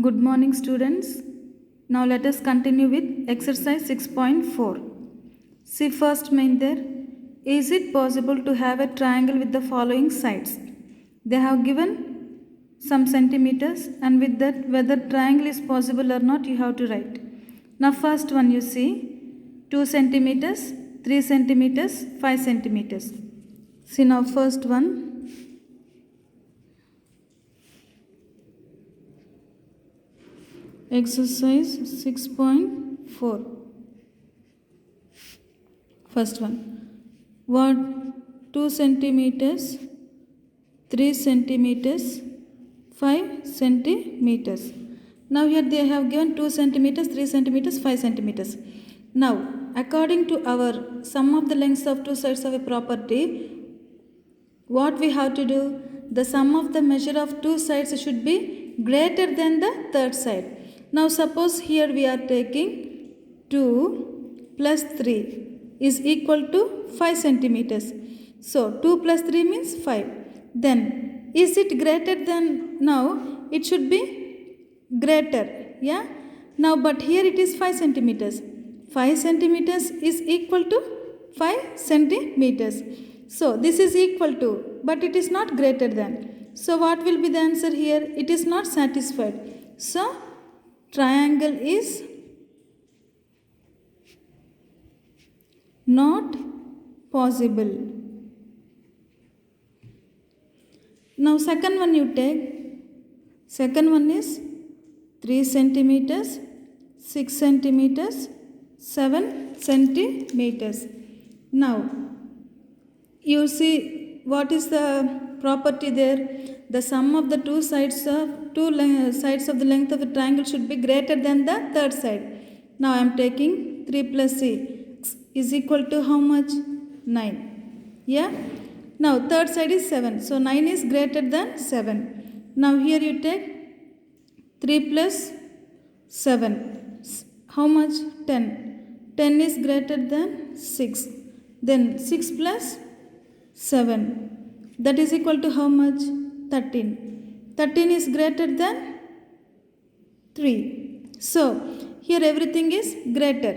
Good morning, students. Now let us continue with exercise 6.4. See first main there. Is it possible to have a triangle with the following sides? They have given some centimeters, and with that whether triangle is possible or not you have to write. Now first one you see 2 centimeters, 3 centimeters, 5 centimeters. See now first one. Exercise 6.4. First one. What? 2 centimeters, 3 centimeters, 5 centimeters. Now here they have given 2 centimeters, 3 centimeters, 5 centimeters. Now, according to our sum of the lengths of two sides of a property, what we have to do? The sum of the measure of two sides should be greater than the third side. Now suppose here we are taking 2 plus 3 is equal to 5 centimeters. So 2 plus 3 means 5. Then is it greater than, now it should be greater, yeah. Now but here it is 5 centimeters. 5 centimeters is equal to 5 centimeters. So this is equal to, but it is not greater than. So what will be the answer here? It is not satisfied. So triangle is not possible. Now second one you take. Second one is 3 centimeters, 6 centimeters, 7 centimeters. Now you see what is the property there? The sum of the two sides of sides of the length of the triangle should be greater than the third side. Now I am taking 3 plus 6 is equal to how much? 9. Yeah. Now third side is 7. So 9 is greater than 7. Now here you take 3 plus 7. How much? 10. 10 is greater than 6. Then 6 plus 7. That is equal to how much? 13. 13 is greater than 3. So here everything is greater.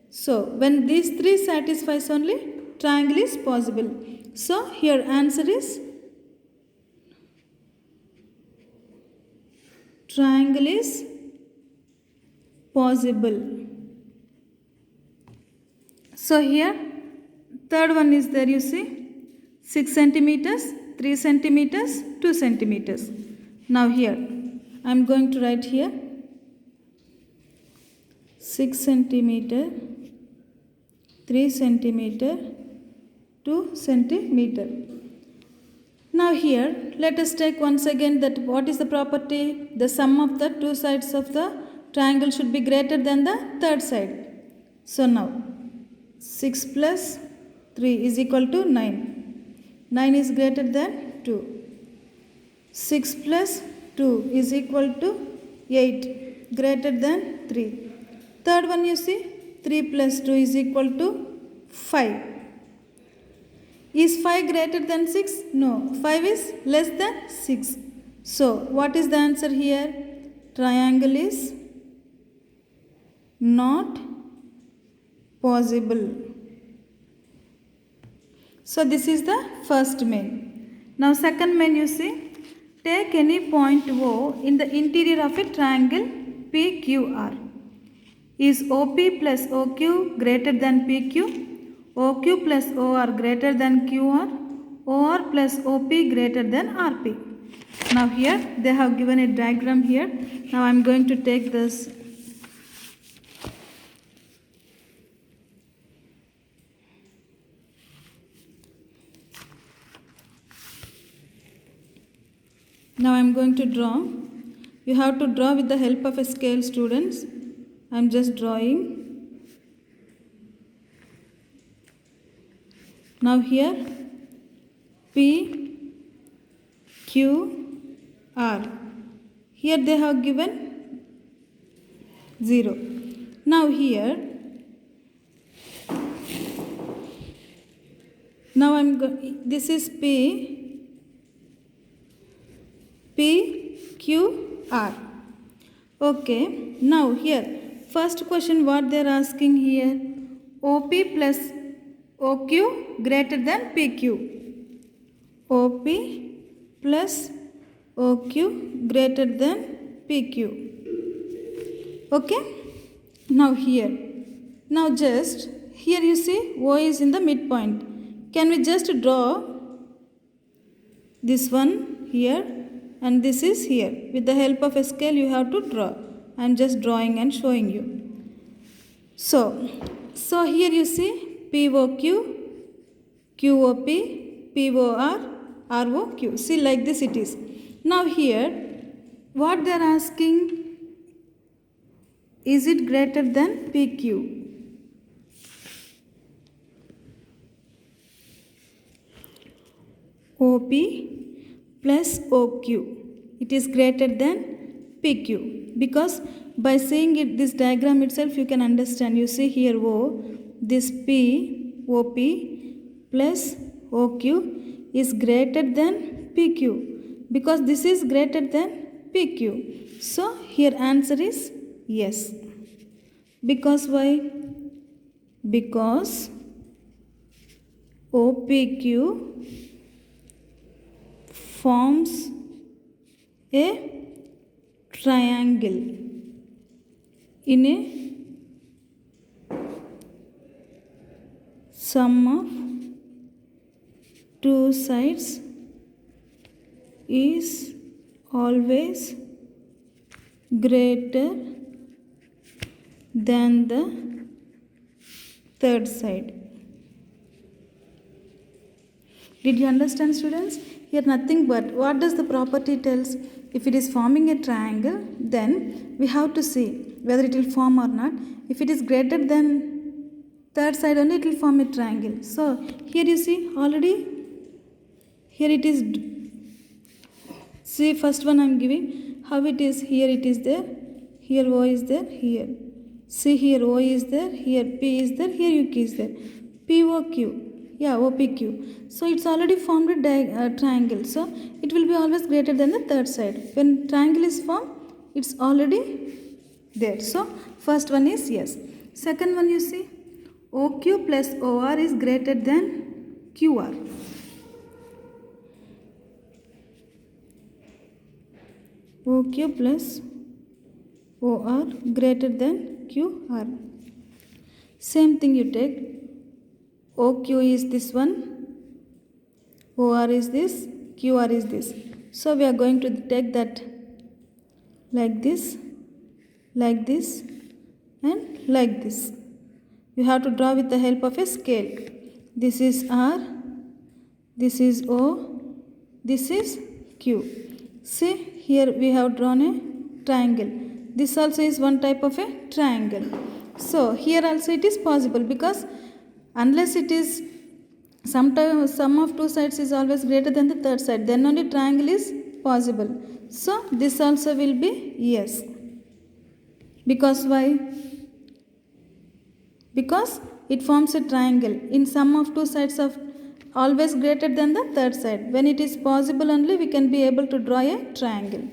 So when these three satisfies only, triangle is possible. So here answer is triangle is possible. So here third one is there, you see 6 centimeters, 3 centimeters, 2 centimeters. Now here I am going to write here 6 centimeter, 3 centimeter, 2 centimeter. Now here let us take once again that what is the property? The sum of the two sides of the triangle should be greater than the third side. So now 6 plus 3 is equal to 9. 9 is greater than 2. 6 plus 2 is equal to 8, greater than 3. Third one you see 3 plus 2 is equal to 5. Is 5 greater than 6? No, 5 is less than 6. So what is the answer here? Triangle is not possible. So this is the first main. Now second main you see, take any point O in the interior of a triangle PQR. Is OP plus OQ greater than PQ? OQ plus OR greater than QR? OR plus OP greater than RP? Now here they have given a diagram here. Now I am going to take this. Now I am going to draw. You have to draw with the help of a scale, students. I am just drawing. Now here P, Q, R. Here they have given 0. Now here, now this is P, Q, R. Okay, now here, first question what they are asking here, OP plus OQ greater than PQ. OP plus OQ greater than PQ. Okay, now here, now just here you see O is in the midpoint. Can we just draw this one here and this is here? With the help of a scale you have to draw. I am just drawing and showing you. So here you see POQ, QOP, POR, ROQ. See, like this it is. Now here, what they are asking, is it greater than PQ? OP plus OQ. It is greater than PQ because by seeing it, this diagram itself you can understand. You see here O, this P, OP plus OQ is greater than PQ because this is greater than PQ. So here answer is yes. Because why? Because OPQ forms a triangle in a sum of two sides is always greater than the third side. Did you understand, students? Here nothing but what does the property tells? If it is forming a triangle, then we have to see whether it will form or not. If it is greater than third side only, it will form a triangle. So here you see already, here it is. See, first one I am giving how it is. Here it is there, here O is there, here. See, here O is there, here P is there, here UQ is there. POQ. Yeah, OPQ. So it's already formed a triangle. So it will be always greater than the third side. When triangle is formed, it's already there. So first one is yes. Second one you see, OQ plus OR is greater than QR. OQ plus OR greater than QR. Same thing you take. OQ is this one, OR is this, QR is this. So we are going to take that like this, and like this. You have to draw with the help of a scale. This is R, this is O, this is Q. See, here we have drawn a triangle. This also is one type of a triangle. So here also it is possible because unless it is sometimes sum of two sides is always greater than the third side, then only triangle is possible. So this also will be yes. Because why? Because it forms a triangle in sum of two sides of always greater than the third side. When it is possible only we can be able to draw a triangle.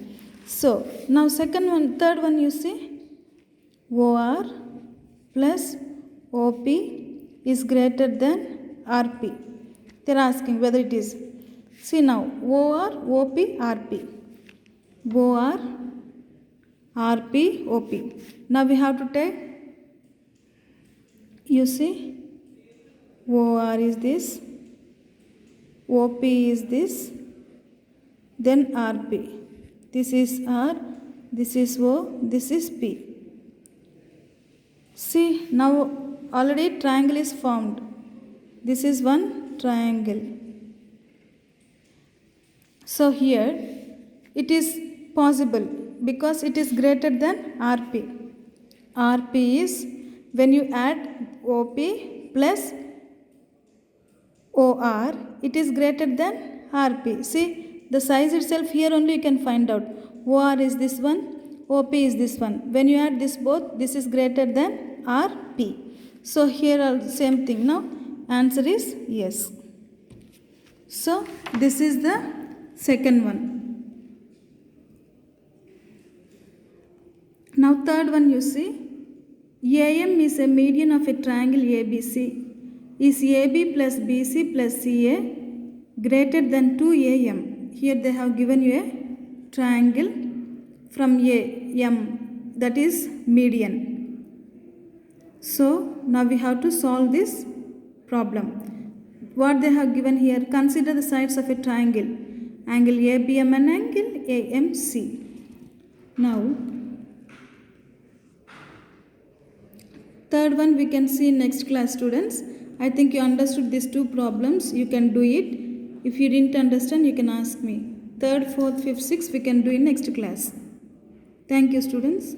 So now third one you see, OR plus OP is greater than RP. They are asking whether it is. See now, OR, OP, RP. OR, RP, OP. Now we have to take, you see, OR is this, OP is this, then RP. This is R, this is O, this is P. See, now already triangle is formed. This is one triangle. So here it is possible because it is greater than RP. RP is when you add OP plus OR, it is greater than RP. See, the size itself here only you can find out. OR is this one, OP is this one. When you add this both, this is greater than RP. So here also same thing. Now answer is yes. So this is the second one. Now third one you see, AM is a median of a triangle ABC. Is AB plus BC plus CA greater than 2AM? Here they have given you a triangle from A, M, that is median. So now we have to solve this problem. What they have given here, consider the sides of a triangle, angle ABM and angle AMC. Now third one we can see next class, students. I think you understood these two problems. You can do it. If you didn't understand, you can ask me. Third, fourth, fifth, sixth we can do in next class. Thank you, students.